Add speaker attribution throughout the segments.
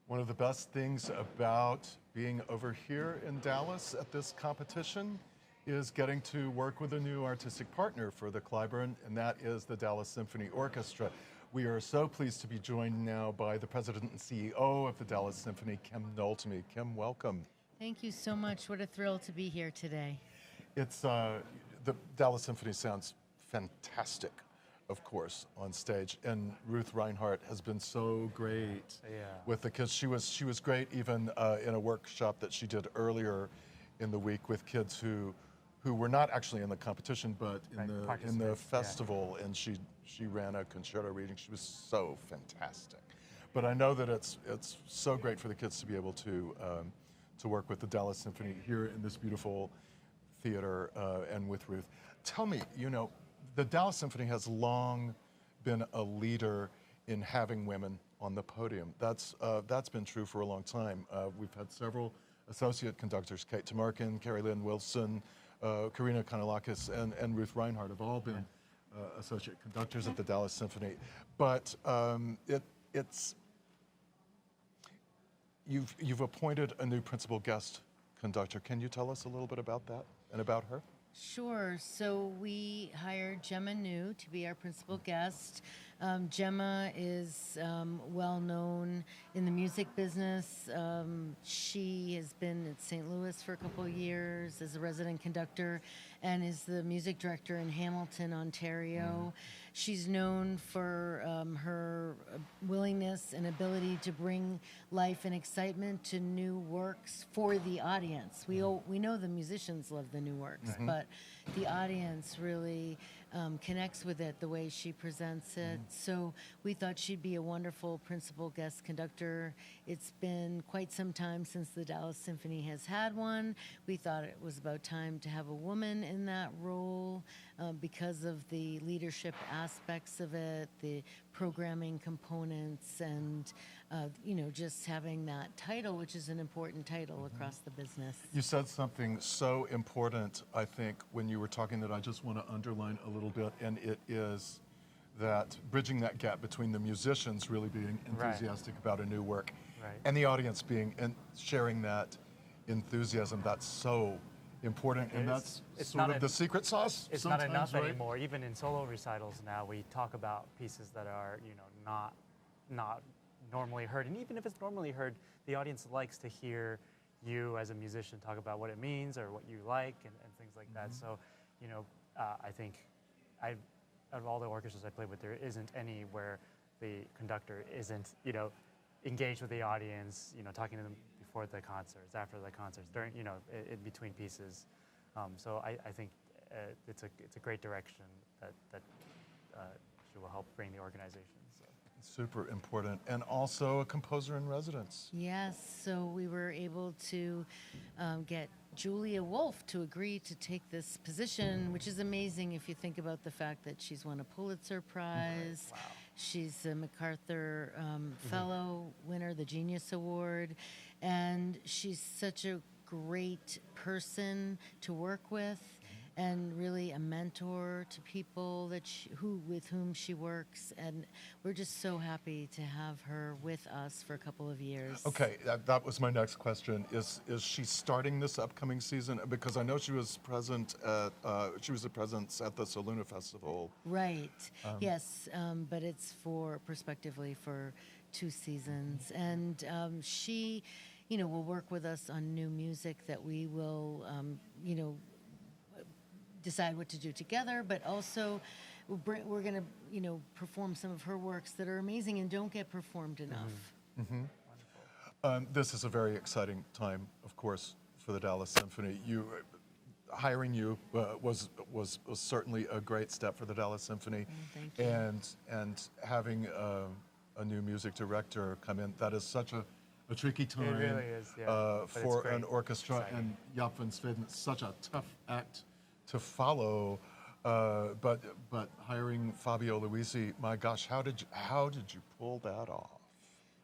Speaker 1: One of the best things about being over here in Dallas at this competition is getting to work with a new artistic partner for the Cliburn, and that is the Dallas Symphony Orchestra. We are so pleased to be joined now by the president and CEO of the Dallas Symphony, Kim Noltemy. Kim, welcome.
Speaker 2: Thank you so much. What a thrill to be here today.
Speaker 1: It's the Dallas Symphony sounds fantastic, of course, on stage, and Ruth Reinhardt has been so great with the kids. She was great even in a workshop that she did earlier in the week with kids who were not actually in the competition, but in the festival, and she ran a concerto reading. She was so fantastic. But I know that it's so great for the kids to be able to work with the Dallas Symphony here in this beautiful theater and with Ruth. Tell me, the Dallas Symphony has long been a leader in having women on the podium. That's been true for a long time. We've had several associate conductors, Kate Tamarkin, Carrie Lynn Wilson, Karina Kanalakis, and Ruth Reinhardt have all been associate conductors at the Dallas Symphony. But you've appointed a new principal guest conductor. Can you tell us a little bit about that and about her?
Speaker 2: Sure. So we hired Gemma New to be our principal guest. Gemma is well known in the music business. She has been at St. Louis for a couple of years as a resident conductor and is the music director in Hamilton, Ontario. She's known for her willingness and ability to bring life and excitement to new works for the audience. We know the musicians love the new works, but the audience really connects with it the way she presents it. So we thought she'd be a wonderful principal guest conductor. It's been quite some time since the Dallas Symphony has had one. We thought it was about time to have a woman in that role because of the leadership aspects of it, the programming components, and just having that title, which is an important title across the business.
Speaker 1: You said something so important, I think, when you were talking that I just want to underline a little bit, and it is that bridging that gap between the musicians really being enthusiastic about a new work and the audience being and sharing that enthusiasm. That's so important, and it's sort of the secret sauce.
Speaker 3: It's not enough anymore. Even in solo recitals now, we talk about pieces that are not normally heard, and even if it's normally heard, the audience likes to hear you as a musician talk about what it means or what you like and things like that. So, I think out of all the orchestras I played with, there isn't any where the conductor isn't, engaged with the audience, talking to them before the concerts, after the concerts, during, in between pieces. So I think it's a great direction that she will help bring the organization. So.
Speaker 1: Super important, and also a composer in residence.
Speaker 2: Yes, so we were able to get Julia Wolf to agree to take this position, which is amazing if you think about the fact that she's won a Pulitzer Prize.
Speaker 3: Wow.
Speaker 2: She's a MacArthur Fellow winner, the Genius Award, and she's such a great person to work with and really a mentor to people with whom she works, and we're just so happy to have her with us for a couple of years.
Speaker 1: Okay, that was my next question. Is she starting this upcoming season? Because I know she was present at a presence at the Soluna Festival.
Speaker 2: Right. Yes, but it's prospectively for 2 seasons, and she, will work with us on new music that we will, decide what to do together, but also we're going to, perform some of her works that are amazing and don't get performed enough.
Speaker 1: This is a very exciting time, of course, for the Dallas Symphony. Hiring you was certainly a great step for the Dallas Symphony,
Speaker 2: Thank you.
Speaker 1: and having a new music director come in, that is such a tricky time.
Speaker 3: It really is,
Speaker 1: for an orchestra, and Jaap van Zweden, it's such a tough act to follow, but hiring Fabio Luisi, my gosh, how did you pull that off?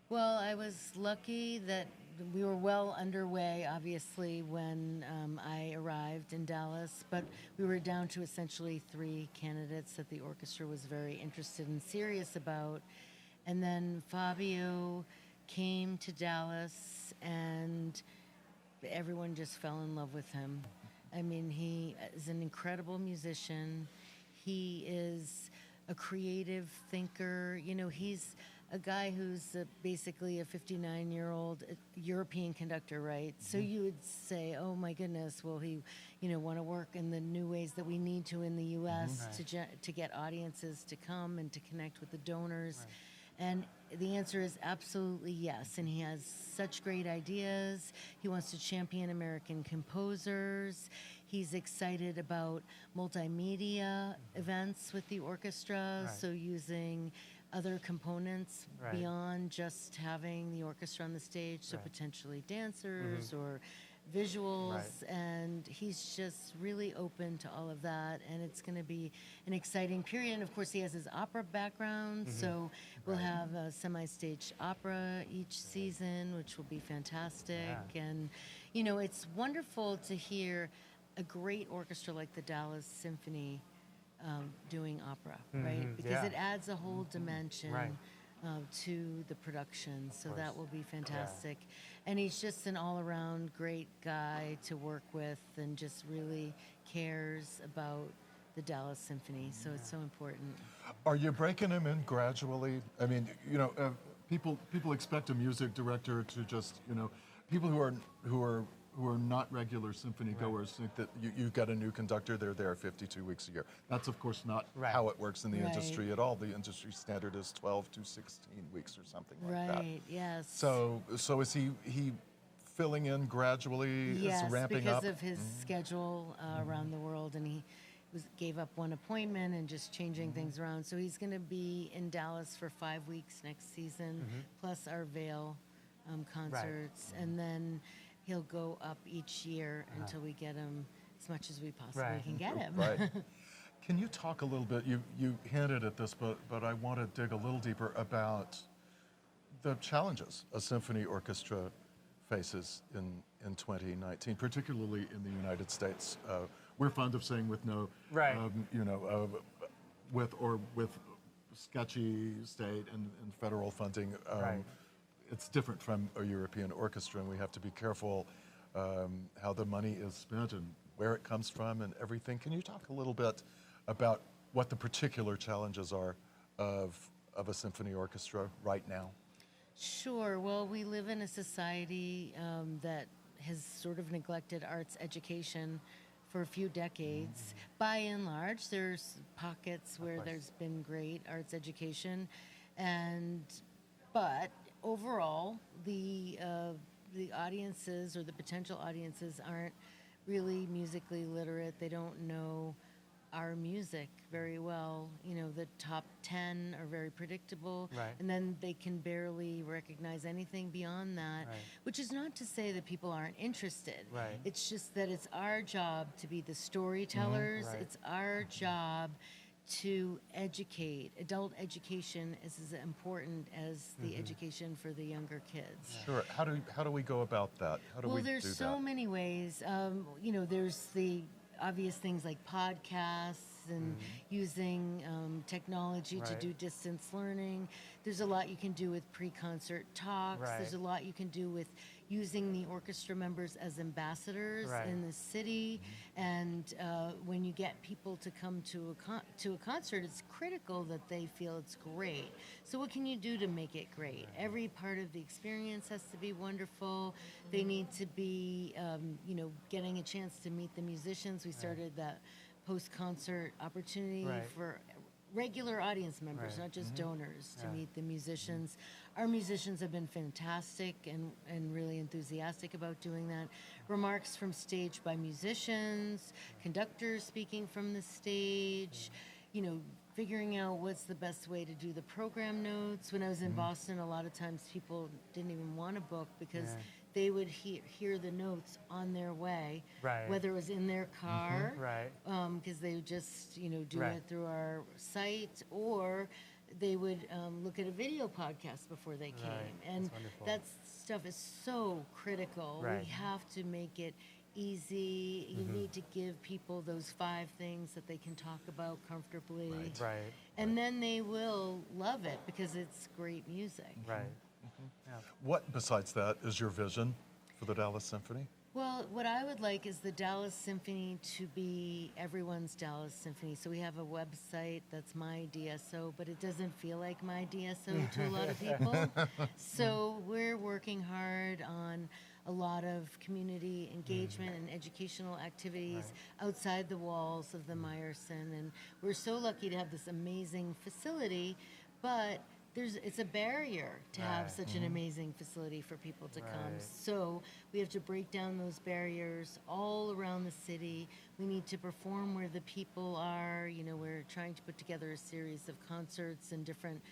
Speaker 2: Well, I was lucky that we were well underway, obviously, when I arrived in Dallas, but we were down to essentially 3 candidates that the orchestra was very interested and serious about. And then Fabio came to Dallas, and everyone just fell in love with him. I mean, he is an incredible musician. He is a creative thinker. You know, he's a guy who's basically a 59-year-old European conductor, right? So you would say, oh my goodness, will he, want to work in the new ways that we need to in the U.S. to get audiences to come and to connect with the donors? Right. And the answer is absolutely yes. And he has such great ideas. He wants to champion American composers. He's excited about multimedia events with the orchestra, so using other components beyond just having the orchestra on the stage, so potentially dancers or visuals, and he's just really open to all of that, and it's going to be an exciting period. And of course, he has his opera background, so we'll have a semi-staged opera each season, which will be fantastic. And, it's wonderful to hear a great orchestra like the Dallas Symphony doing opera, right? Because it adds a whole dimension to the production, so that will be fantastic. And he's just an all-around great guy to work with, and just really cares about the Dallas Symphony, so it's so important.
Speaker 1: Are you breaking him in gradually? I mean, people expect a music director to just, people who are not regular symphony goers think that you got a new conductor, they're there 52 weeks a year. That's, of course, not how it works in the industry at all. The industry standard is 12 to 16 weeks or something like that.
Speaker 2: Right, yes.
Speaker 1: So is he filling in gradually?
Speaker 2: Yes,
Speaker 1: is ramping
Speaker 2: because
Speaker 1: up?
Speaker 2: of his schedule around the world, and he gave up one appointment and just changing things around. So he's going to be in Dallas for 5 weeks next season, plus our Vail concerts, and then he'll go up each year until we get him as much as we possibly can get him.
Speaker 1: Can you talk a little bit, you hinted at this, but I want to dig a little deeper about the challenges a symphony orchestra faces in 2019, particularly in the United States. We're fond of saying with with sketchy state and federal funding. It's different from a European orchestra, and we have to be careful how the money is spent and where it comes from and everything. Can you talk a little bit about what the particular challenges are of a symphony orchestra right now?
Speaker 2: Sure. Well, we live in a society that has sort of neglected arts education for a few decades. By and large, there's pockets where there's been great arts education, but overall, the audiences or the potential audiences aren't really musically literate. They don't know our music very well. The top 10 are very predictable, and then they can barely recognize anything beyond that, which is not to say that people aren't interested. It's just that it's our job to be the storytellers. It's our job to educate. Adult education is as important as the education for the younger kids.
Speaker 1: Sure. How do we go about that? How do we do that?
Speaker 2: Well, there's so many ways. There's the obvious things like podcasts and using technology to do distance learning. There's a lot you can do with pre-concert talks. There's a lot you can do with using the orchestra members as ambassadors in the city. And when you get people to come to a concert, it's critical that they feel it's great. So what can you do to make it great? Every part of the experience has to be wonderful. They need to be, getting a chance to meet the musicians. We started that post-concert opportunity for regular audience members, not just donors, to meet the musicians. Our musicians have been fantastic and really enthusiastic about doing that. Remarks from stage by musicians, conductors speaking from the stage, figuring out what's the best way to do the program notes. When I was in Boston, a lot of times people didn't even want to book because they would hear the notes on their way, whether it was in their car, because they would just do it through our site, or they would look at a video podcast before they came. And that stuff is so critical. We have to make it easy. You need to give people those 5 things that they can talk about comfortably. And then they will love it because it's great music.
Speaker 1: What, besides that, is your vision for the Dallas Symphony?
Speaker 2: Well, what I would like is the Dallas Symphony to be everyone's Dallas Symphony. So we have a website that's my DSO, but it doesn't feel like my DSO to a lot of people. So we're working hard on a lot of community engagement and educational activities outside the walls of the Meyerson. And we're so lucky to have this amazing facility, but it's a barrier to have such an amazing facility for people to come. So we have to break down those barriers all around the city. We need to perform where the people are. You know, we're trying to put together a series of concerts in different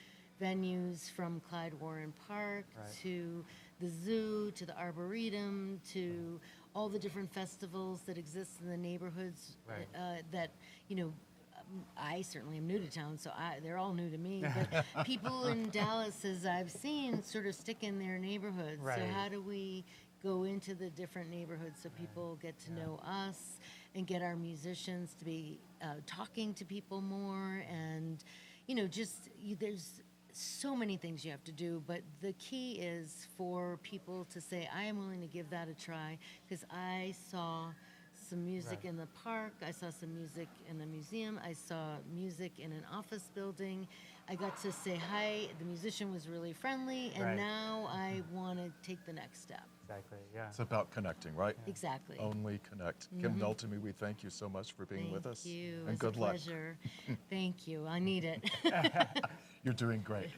Speaker 2: venues, from Clyde Warren Park to the zoo, to the Arboretum, to all the different festivals that exist in the neighborhoods that, you know, I certainly am new to town, so they're all new to me. But people in Dallas, as I've seen, sort of stick in their neighborhoods. So how do we go into the different neighborhoods so people get to know us and get our musicians to be talking to people more? And, you know, there's so many things you have to do, but the key is for people to say, I am willing to give that a try, because I saw some music in the park, I saw some music in the museum, I saw music in an office building. I got to say hi, the musician was really friendly, and now I want to take the next step.
Speaker 3: Exactly, yeah.
Speaker 1: It's about connecting, right?
Speaker 2: Exactly.
Speaker 1: Only connect. Kim Noltemy, we thank you so much for being with us.
Speaker 2: Thank you.
Speaker 1: And
Speaker 2: It's
Speaker 1: good
Speaker 2: a
Speaker 1: luck.
Speaker 2: pleasure. Thank you. I need it.
Speaker 1: You're doing great.